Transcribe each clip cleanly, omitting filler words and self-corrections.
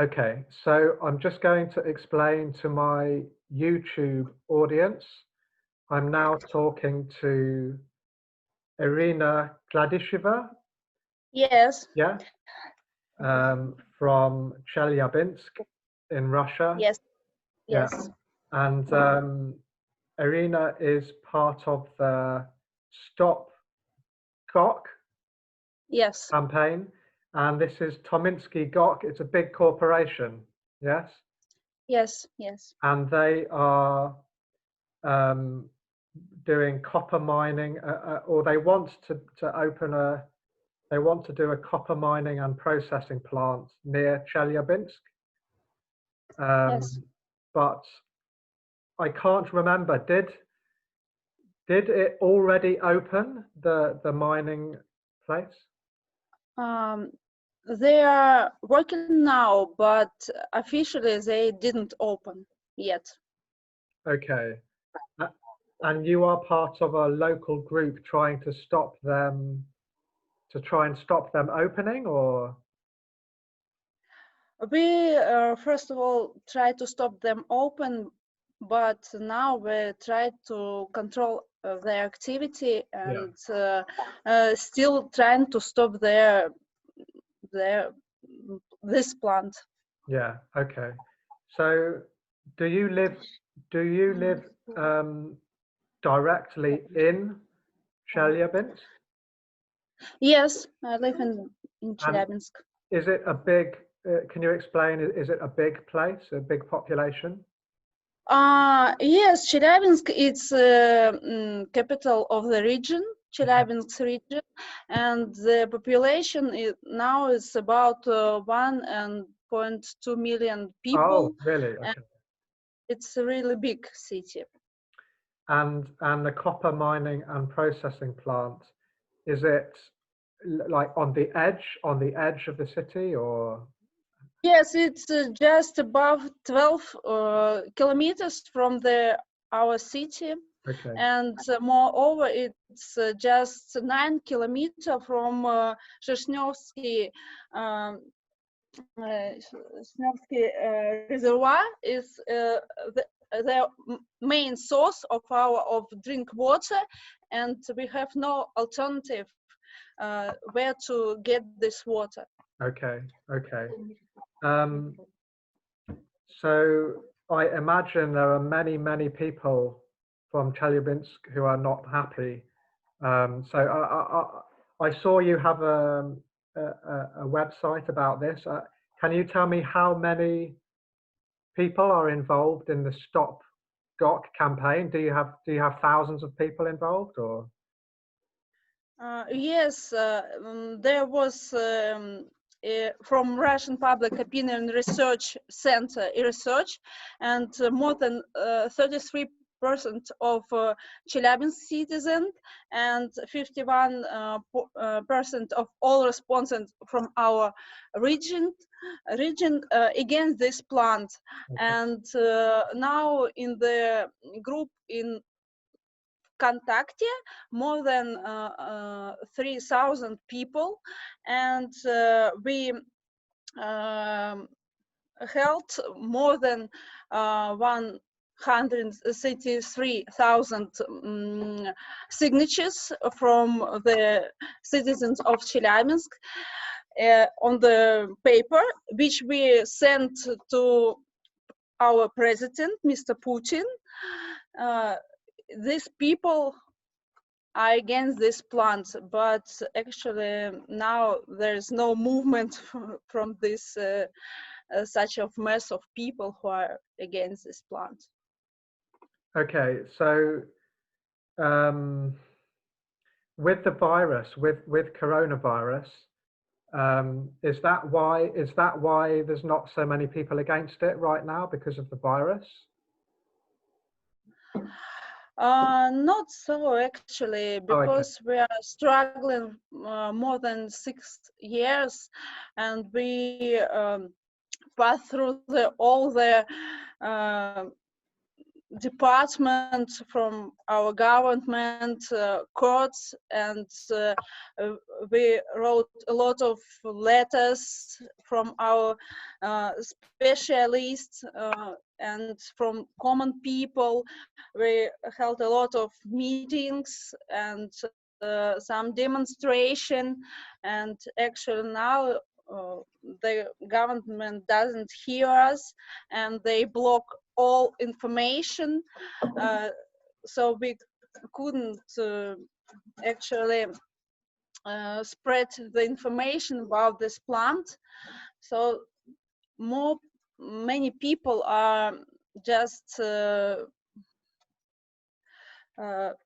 Okay, so I'm just going to explain to my YouTube audience. I'm now talking to Irina Gladysheva, Yes. yeah, from Chelyabinsk in Russia. Yes. Yeah, Yes. and Irina is part of the Stop Gok Yes. campaign, and this is Tominsky Gok. It's a big corporation, yes, Yes. Yes. and they are um, doing copper mining, or they want to open a, they want to do a copper mining and processing plant near Chelyabinsk. Yes. But I can't remember. Did it already open the mining place? Um, they are working now, but officially they didn't open yet. Okay. And you are part of a local group trying to stop them, to try and stop them opening, or? We first of all try to stop them open, but now we try to control their activity Yeah. and still trying to stop their this plant. Yeah. Okay. So, do you live do you live directly in Chelyabinsk? Yes, I live in And Chelyabinsk. is it a big? Can you explain? Is it a big place, a big population? Yes, Chelyabinsk is capital of the region, Chelyabinsk region, and the population now is about 1.2 million Oh, people, really? and Okay. it's a really big city. And the copper mining and processing plant, is it like on the edge of the city, or? Yes, it's just above 12 kilometers from our city, Okay. and moreover, it's just 9 kilometers from Sosnovskiy. Sosnovskiy reservoir is the main source of drink water, and we have no alternative where to get this water. Okay. Okay. Um, so I imagine there are many people from Chelyabinsk who are not happy. So I saw you have a website about this. Can you tell me how many people are involved in the Stop Gok campaign? Do you have thousands of people involved, or? Yes, there was from Russian Public Opinion Research Center research, and more than 33% of Chelyabinsk citizens and 51% of all respondents from our region against this plant. Okay. And now in the group in Contacte, more than 3,000 people, and we held more than 133,000 signatures from the citizens of Chelyabinsk on the paper, which we sent to our president, Mr. Putin. These people are against this plant, but actually now there's no movement from this such of mass of people who are against this plant. Okay, so with the virus, with coronavirus, is that why there's not so many people against it right now, because of the virus? Not so actually, Oh, okay. because we are struggling more than 6 years, and we pass through all the departments from our government, courts, and we wrote a lot of letters from our specialists and from common people. We held a lot of meetings and some demonstration, and actually now the government doesn't hear us, and they block all information, so we couldn't actually spread the information about this plant. So many people are just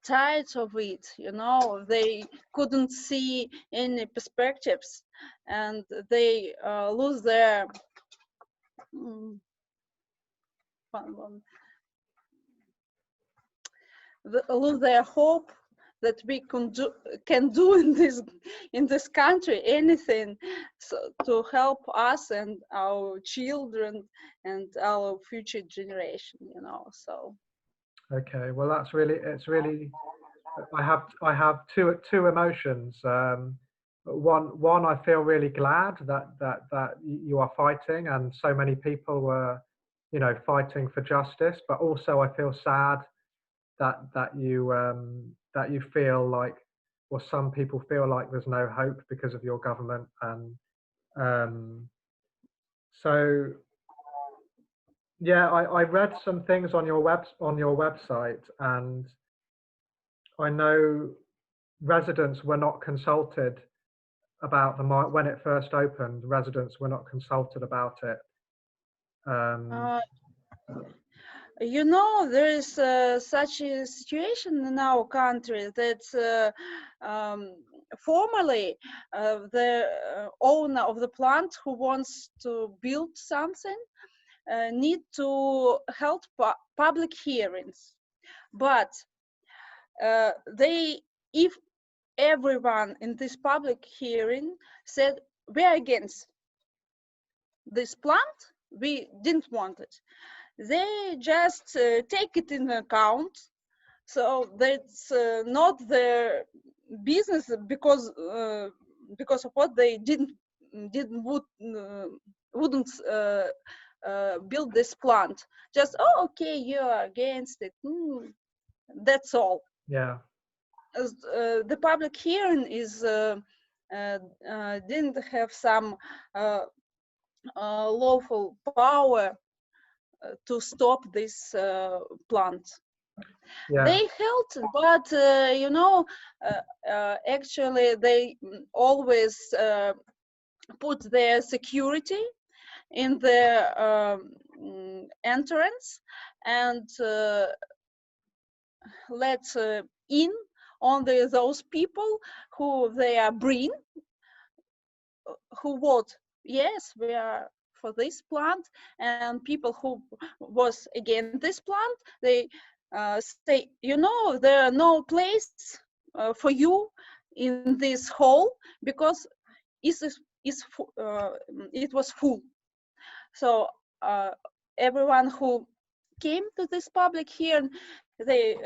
tired of it, you know. They couldn't see any perspectives, and they lose their lose their hope that we can do in this country anything, so to help us and our children and our future generation, you know. So Okay, well, it's really, I have two emotions. One, I feel really glad that you are fighting, and so many people were, you know, fighting for justice. But also, I feel sad that you feel like, or some people feel like there's no hope because of your government, and so yeah, I read some things on your website, and I know residents were not consulted about when it first opened. Residents were not consulted about it. you know, there is such a situation in our country that formally the owner of the plant who wants to build something need to hold public hearings, but if everyone in this public hearing said we are against this plant, we didn't want it, they just take it in account. So that's not their business, because of what they wouldn't build this plant. Just, oh, okay, you are against it. That's all. Yeah. The public hearing is didn't have some lawful power to stop this plant. Yeah. They held, but you know, actually they always put their security in the entrance and let in only those people who they are bring, who vote yes, we are for this plant, and people who was against this plant, they say, you know, there are no place for you in this hall because it was full. So everyone who came to this public hearing, they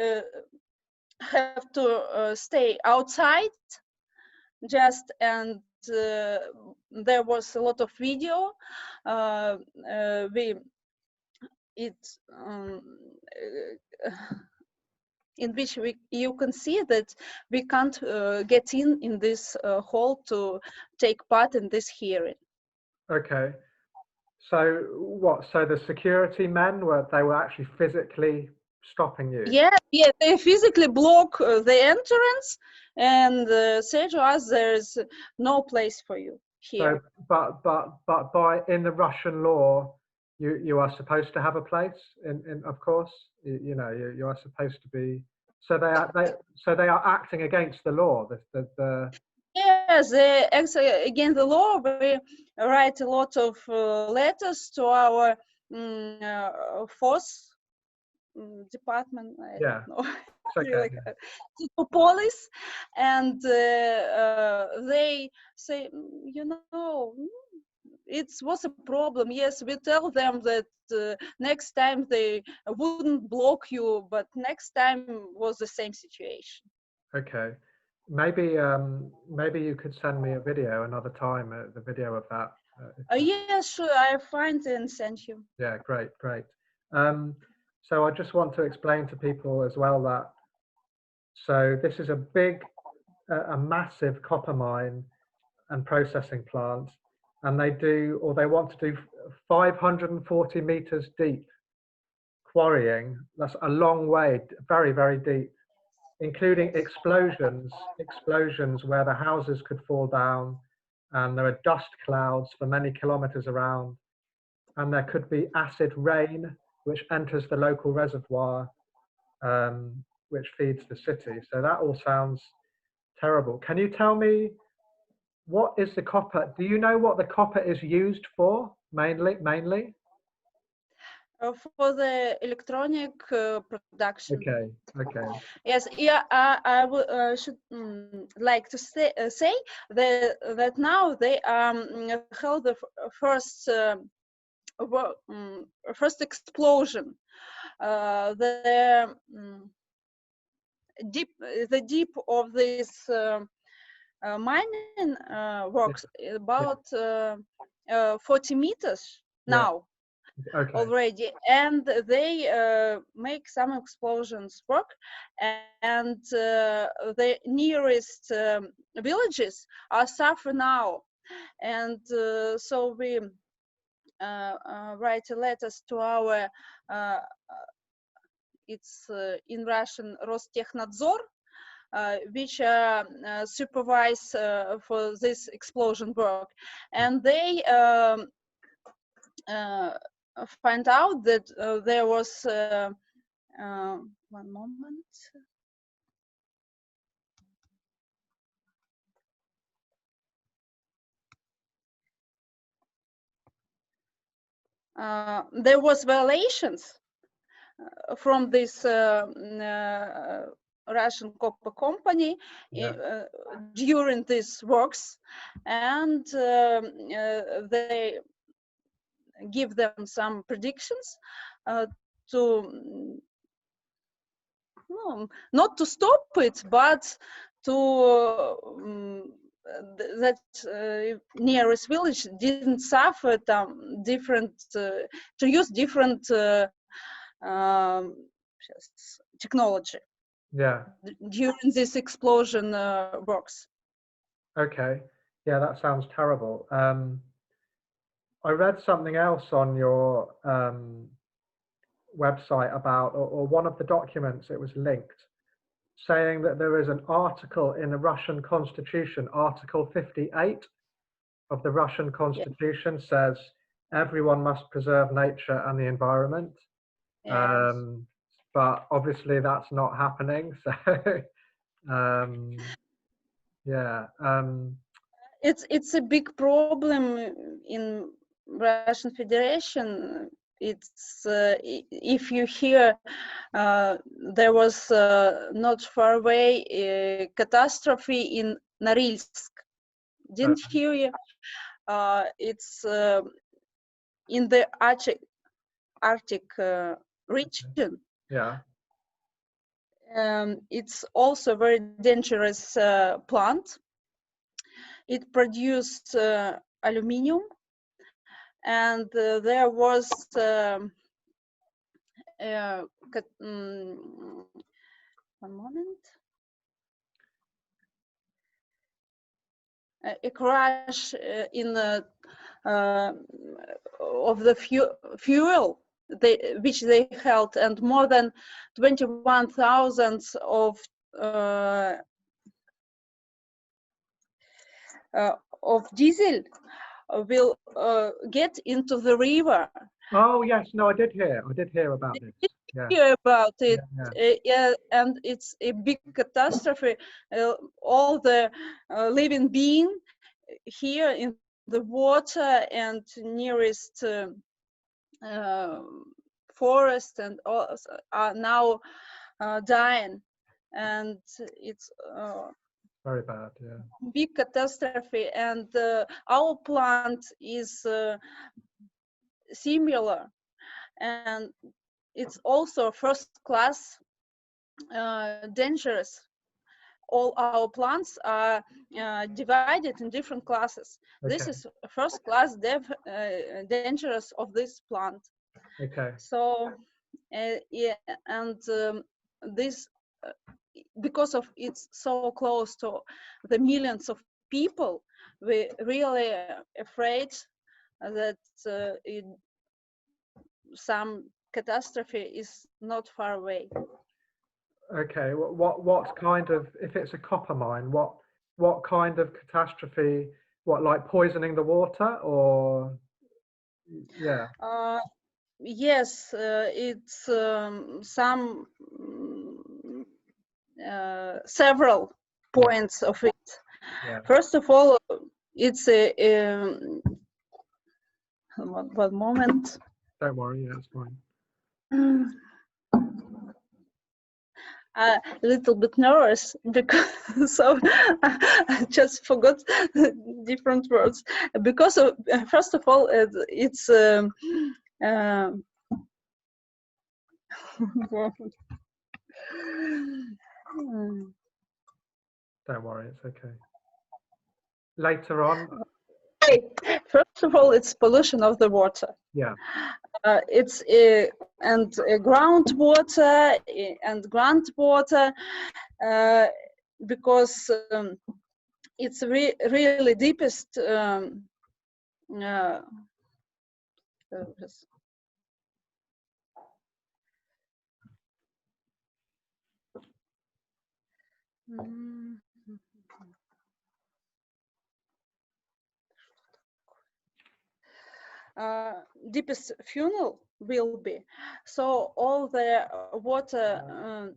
have to stay outside just, and there was a lot of video in which you can see that we can't get in this hall to take part in this hearing. Okay. So what? So the security men were actually physically stopping you? Yeah, they physically block the entrance and say to us, "There's no place for you here." So, but by in the Russian law, you are supposed to have a place. In of course, you know, you are supposed to be. So they are acting against the law. Yes, against the law. We write a lot of letters to our force department. I don't know. Okay. To police, and they say, you know, it was a problem. Yes, we tell them that next time they wouldn't block you, but next time was the same situation. Okay. Maybe maybe you could send me a video another time, the video of that. Yeah, sure, I find and send you. Yeah, great, great. So I just want to explain to people as well that, so this is a big, a massive copper mine and processing plant, and they do, or they want to do 540 meters deep quarrying. That's a long way, very, very deep, including explosions where the houses could fall down, and there are dust clouds for many kilometers around, and there could be acid rain which enters the local reservoir, which feeds the city. So that all sounds terrible. Can you tell me, what is the copper? Do you know what the copper is used for mainly? For the electronic production. Okay, okay. Yes, yeah, I should like to say that now they held the first first explosion. The deep of this mining works about 40 meters Yeah. now. Okay. Already, and they make some explosions work, and the nearest villages are suffer now, and so we write letters to our it's in Russian Rostechnadzor, which supervise for this explosion work, and they find out that there was one moment. There was violations from this Russian copper company during these works, and they give them some predictions to not to stop it, but to that nearest village didn't suffer different to use different technology. Yeah. During this explosion works. Okay. Yeah, that sounds terrible. I read something else on your website about, or one of the documents, it was linked, saying that there is an article in the Russian Constitution, Article 58 of the Russian Constitution says everyone must preserve nature and the environment. Yes. But obviously that's not happening. So yeah. It's a big problem in Russian Federation. It's if you hear there was not far away a catastrophe in Norilsk. Didn't hear you? It's in the Arctic region. Yeah. It's also a very dangerous plant. It produced aluminium, and there was one moment, a crash in of the fuel which they held, and more than 21,000 of diesel will get into the river. Oh yes, no, I did hear about this. Yeah. Hear about it. Yeah. And it's a big catastrophe. All the living being here in the water and nearest forest and all are now dying, and it's Very bad, yeah. Big catastrophe, and our plant is similar, and it's also first class dangerous. All our plants are divided in different classes. Okay. This is first class dangerous of this plant. Okay. So yeah, and this because of it's so close to the millions of people, we really afraid that some catastrophe is not far away. Okay. What kind of, if it's a copper mine, what kind of catastrophe? What, like poisoning the water, or yeah? Yes, it's some several points of it. Yeah. First of all, it's a one moment. Don't worry, yeah, it's fine. A little bit nervous because so I just forgot different words. Because of, first of all, it's Don't worry, it's okay. Later on, first of all, it's pollution of the water. yeah. It's groundwater and groundwater because it's really deepest deepest funnel will be, so all the water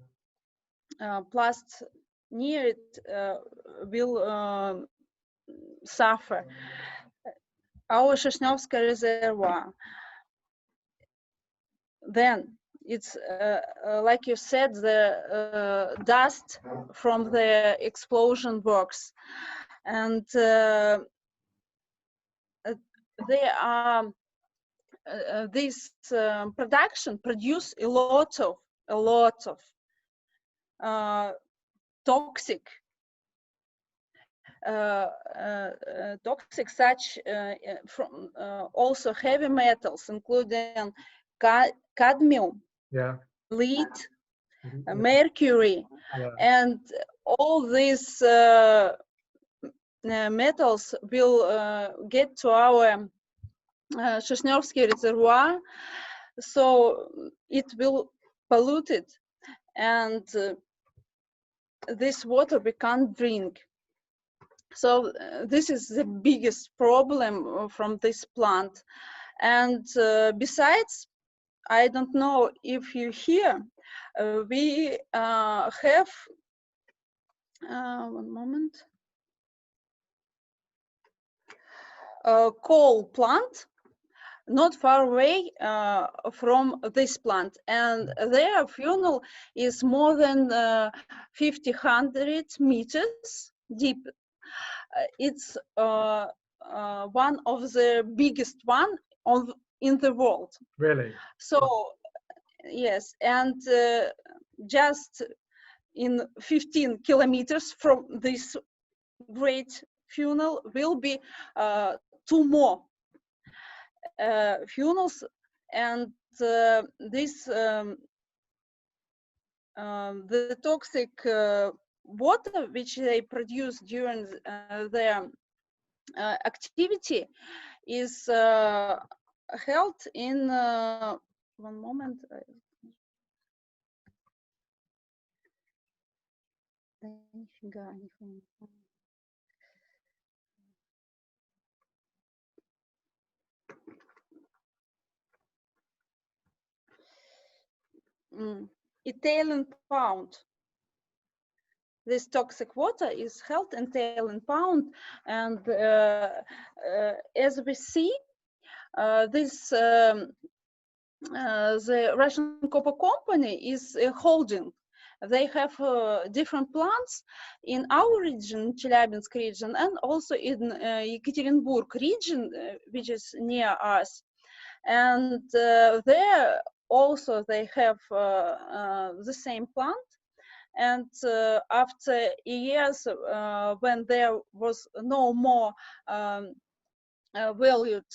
plus near it will suffer. Our Sosnovskiy reservoir, then it's like you said, the dust from the explosion works, and they are this production produce a lot of toxic toxic such from also heavy metals, including cadmium, Yeah. lead, Yeah. mercury, Yeah. and all these metals will get to our Sosnovskiy reservoir, so it will pollute it, and this water we can't drink. So this is the biggest problem from this plant. And besides, I don't know if you hear, we have one moment, a coal plant not far away from this plant, and their funnel is more than 100 meters deep. It's one of the biggest one in the world. Really? So yes, and just in 15 kilometers from this great funnel will be two more funnels, and this the toxic water which they produce during their activity is held in one moment. Italian pound. This toxic water is held in Italian pound, and as we see, this the Russian copper company is holding they have different plants in our region, Chelyabinsk region, and also in Yekaterinburg region, which is near us. And there also they have the same plant. And after years, when there was no more valued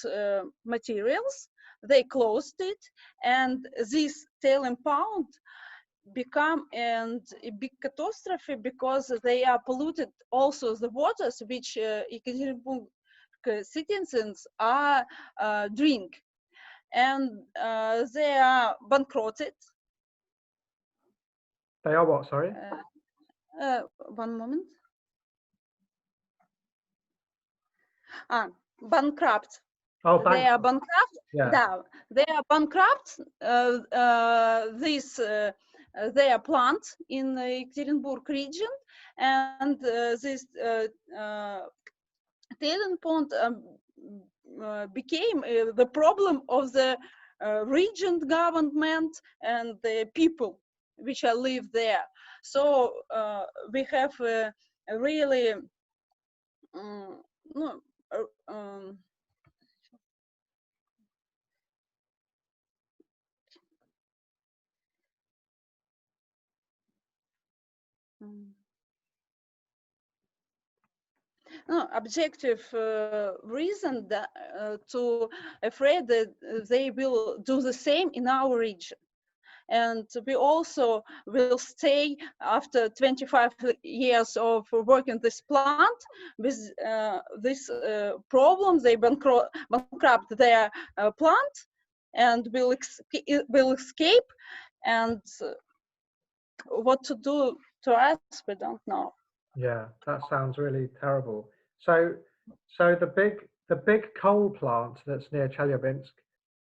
materials, they closed it, and this tail impound become a big catastrophe because they are polluted also the waters which Yekaterinburg citizens are drink, and they are bankrupted. They are what, sorry? One moment. Bankrupt. Oh, they are bankrupt. Yeah. They are bankrupt. Their plant in the Yekaterinburg region, and this tailings pond became the problem of the region government and the people which are live there. So we have a really objective reason that, to afraid that they will do the same in our region. And we also will stay after 25 years of working this plant with this problem. They bankrupt their plant and will escape. And what to do to us, we don't know. Yeah, that sounds really terrible. So the big coal plant that's near Chelyabinsk,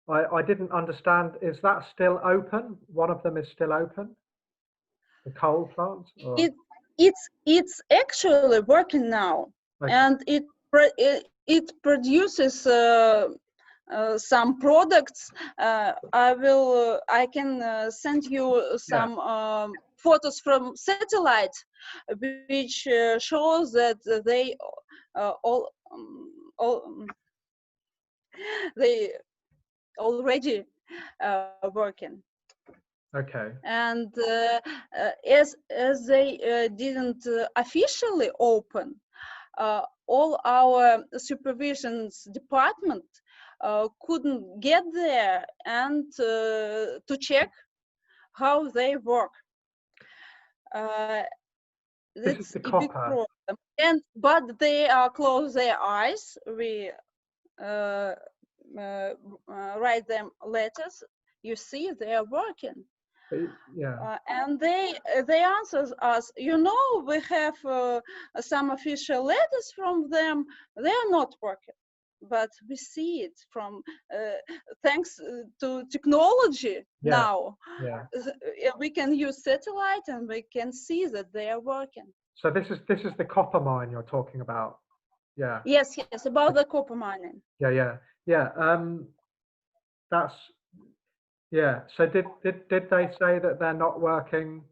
I didn't understand. Is that still open? One of them is still open? The coal plant? Or? It's actually working now, okay. And it produces some products. I can send you some photos from satellite, which shows that they they already working. Okay. And as they didn't officially open, all our supervisions department couldn't get there and to check how they work. That's a big problem. But they close their eyes. We write them letters. You see, they are working. Yeah. And they answer us, you know, we have some official letters from them. They are not working, but we see it from thanks to technology now. Yeah. We can use satellite and we can see that they are working. So this is the copper mine you're talking about. Yeah. Yes, about the copper mining. Yeah. That's. Yeah. So did they say that they're not working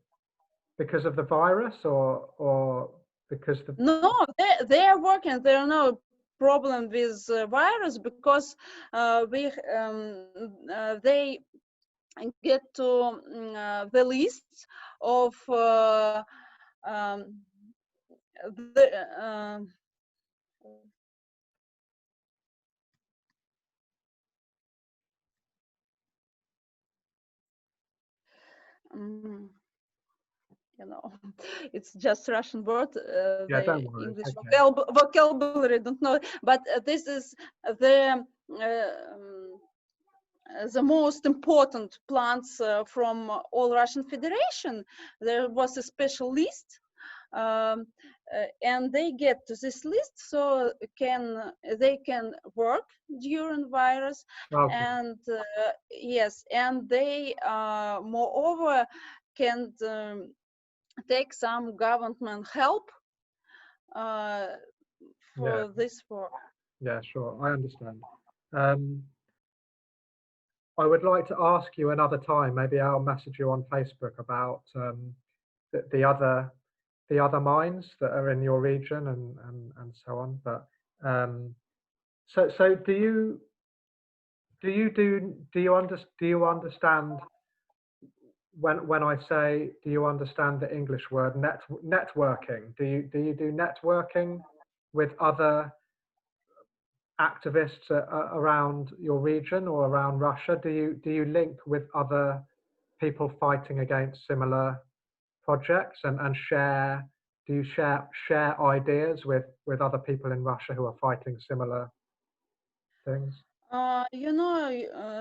because of the virus or because the? No, they are working. There are no problem with virus because they get to the list of you know, it's just Russian word. Don't worry. English okay. vocabulary don't know. But this is the most important plants from all Russian Federation. There was a special list, and they get to this list so they can work during virus. Okay. And yes, and they moreover can take some government help for this work. Yeah, sure, I understand. I would like to ask you another time, maybe I'll message you on Facebook about the other mines that are in your region and so on. But so do you understand when I say, do you understand the English word networking? Do you do networking with other activists around your region or around Russia? Do you link with other people fighting against similar projects and share? Do you share ideas with other people in Russia who are fighting similar things?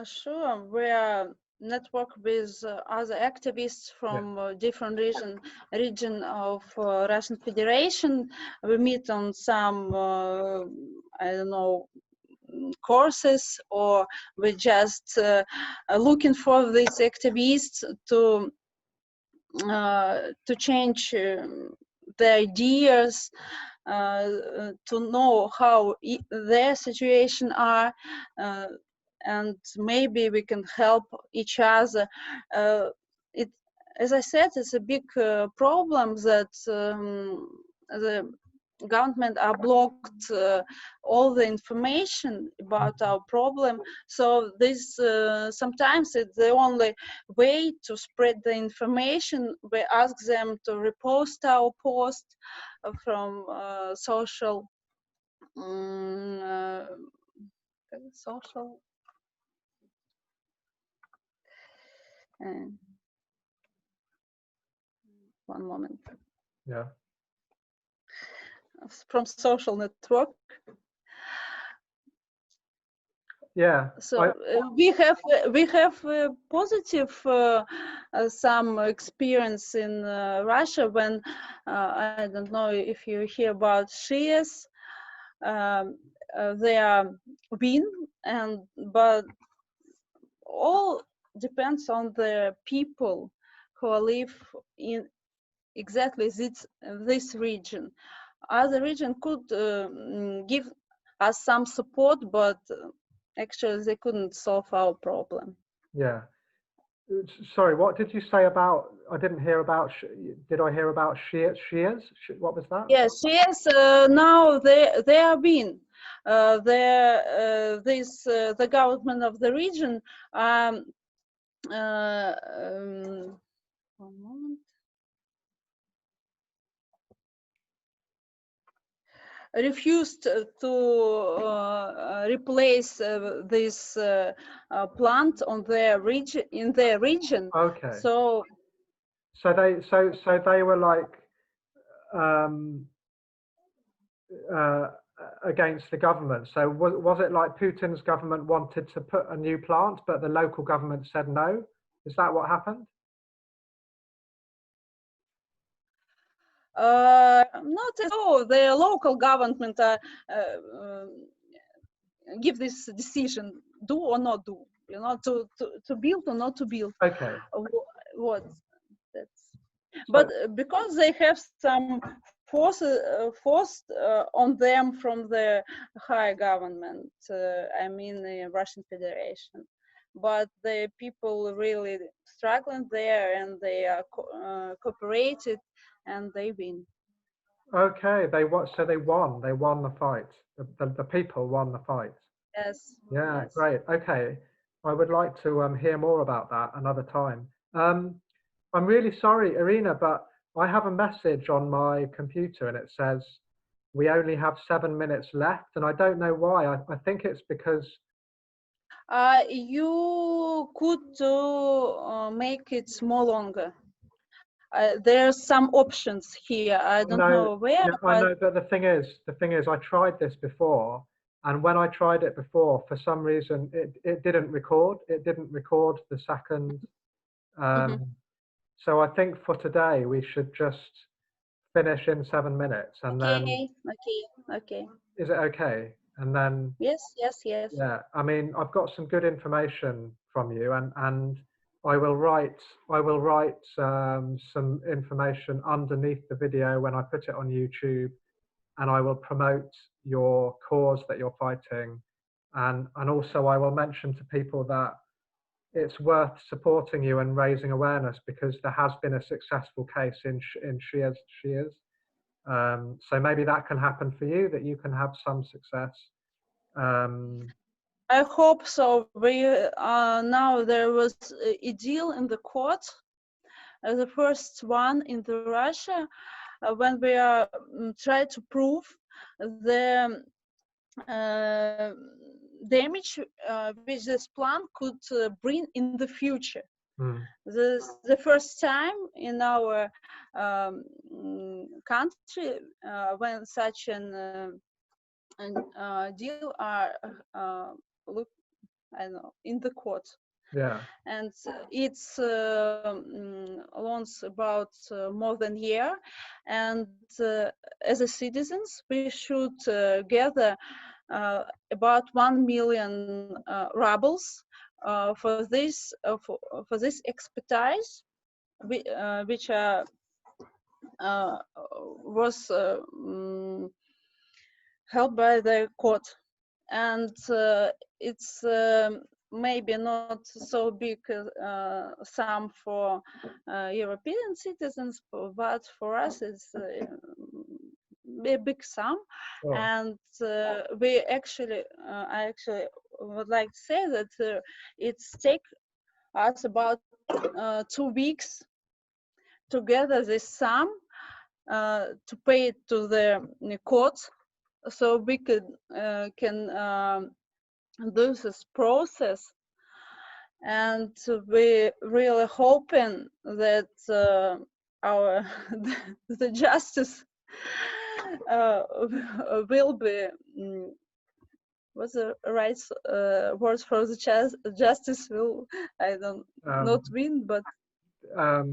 Sure, we are network with other activists from different region of Russian Federation. We meet on some I don't know, courses, or we just looking for these activists to change the ideas, to know how their situation are, and maybe we can help each other. It, as I said, it's a big problem that the government are blocked all the information about our problem. So this sometimes it's the only way to spread the information. We ask them to repost our post from social one moment. Yeah. From social network. Yeah. So we have positive some experience in Russia when I don't know if you hear about Shias. They are win, but all depends on the people who live in exactly this region. Other region could give us some support, but actually they couldn't solve our problem. Yeah. Sorry, what did you say about? I didn't hear about. Did I hear about Shias? What was that? Yes, Shias. Now they are being the government of the region. One moment. Refused to replace this plant on their region, in their region. Okay. So they were like against the government. So was it like Putin's government wanted to put a new plant, but the local government said no? Is that what happened? Not at all. The local government give this decision, do or not do, to build or not to build. Okay. What that's. But because they have some forced on them from the high government, I mean the Russian Federation, but the people really struggling there, and they are cooperated, and they win. Okay, so they won. They won the fight. The people won the fight. Yes. Yeah, yes. Great. Okay, I would like to hear more about that another time. I'm really sorry, Irina, but I have a message on my computer and it says we only have 7 minutes left, and I don't know why. I think it's because you could make it more longer. There's some options here. I don't know where. Yeah, I know, but the thing is, I tried this before, and when I tried it before, for some reason, it didn't record. It didn't record the second. So I think for today we should just finish in 7 minutes, and then. Okay. Is it okay? And then. Yes. Yeah, I mean, I've got some good information from you, and I will write some information underneath the video when I put it on YouTube, and I will promote your cause that you're fighting, and also I will mention to people that it's worth supporting you and raising awareness, because there has been a successful case in Shears. So maybe that can happen for you, that you can have some success. I hope so. We now there was a deal in the court, the first one in the Russia, when we are trying to prove the damage which this plan could bring in the future. This the first time in our country when such an deal are look, I don't know, in the court. Yeah. And it's launched about more than a year, and as a citizens we should gather about 1 million rubles for this expertise, which was held by the court. And it's maybe not so big sum for European citizens, but for us it's a big sum. Oh. And we actually, I actually would like to say that it's take us about 2 weeks to gather this sum to pay it to the court, so we can do this process. And we really hoping that our the justice will be what's the right word for the justice will, I don't not win, but I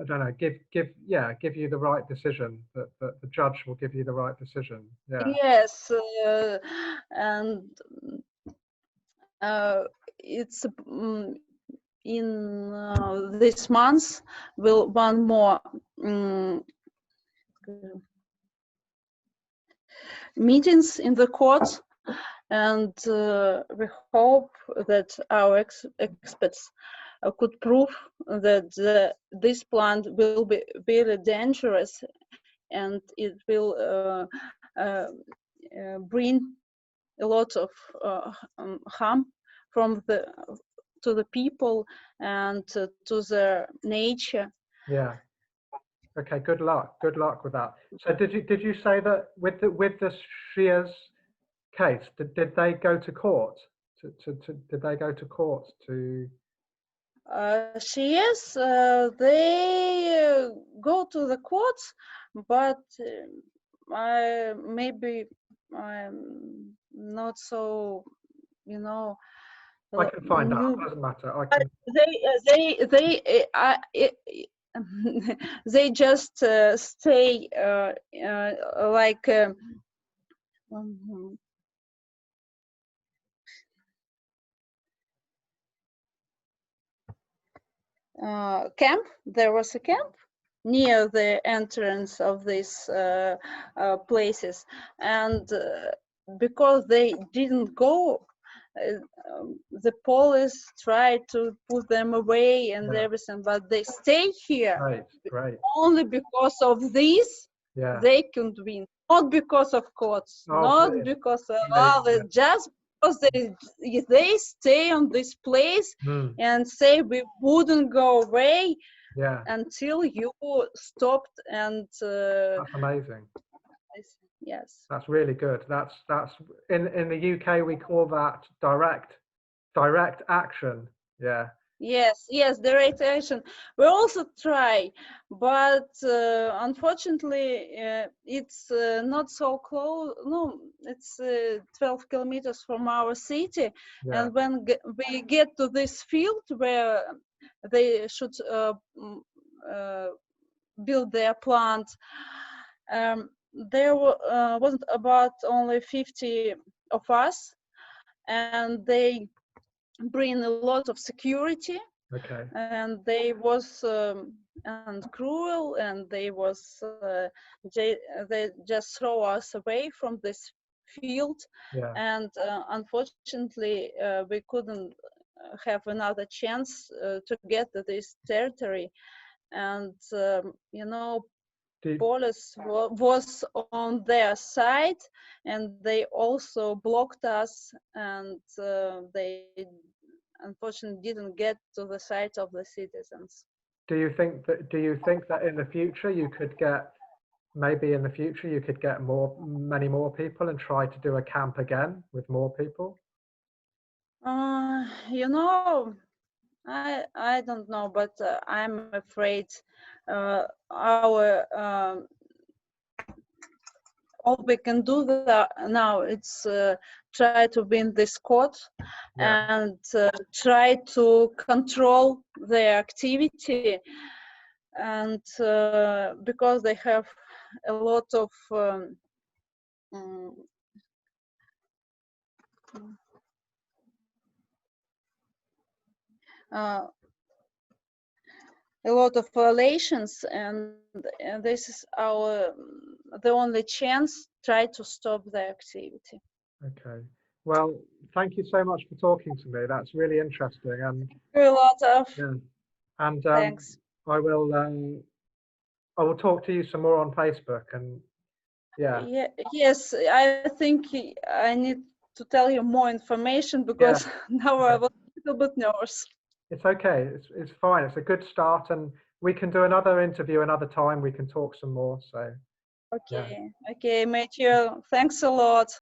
don't know, give you the right decision, that the judge will give you the right decision. Yeah. Yes, and it's in this month will one more meetings in the court, and we hope that our experts could prove that this plant will be very dangerous, and it will bring a lot of harm to the people and to the nature. Yeah. Okay. Good luck. Good luck with that. So did you say that with the Shears case, did they go to court? Did they go to court to? Yes, they go to the courts, but maybe I'm not so, I can find out. Doesn't matter. I can. They just stay like camp. There was a camp near the entrance of these places, and because they didn't go, the police tried to put them away and everything, but they stay here. Right. Only because of this, they can win. Not because of courts, not because of just because they stay on this place and say we wouldn't go away until you stopped. And that's amazing. Yes, that's really good. That's in the UK we call that direct action. Yes, direct action. We also try, but unfortunately it's not so close. No, it's 12 kilometers from our city. And when we get to this field where they should build their plant, there wasn't about only 50 of us, and they bring a lot of security. And they was and cruel, and they was they just throw us away from this field, Yeah. and unfortunately we couldn't have another chance to get to this territory. And you know, police was on their side, and they also blocked us, and they unfortunately didn't get to the side of the citizens. Do you think that in the future you could get, maybe in the future you could get many more people and try to do a camp again with more people? You know, I don't know, but I'm afraid our all we can do now it's try to win this court, and try to control their activity, and because they have a lot of a lot of violations, and this is our the only chance try to stop the activity. Okay. Well, thank you so much for talking to me. That's really interesting. And A lot of and thanks. I will talk to you some more on Facebook. And Yes, I think I need to tell you more information, because now I was a little bit nervous. It's okay. It's fine. It's a good start, and we can do another interview another time. We can talk some more. So Okay, Matthew, thanks a lot.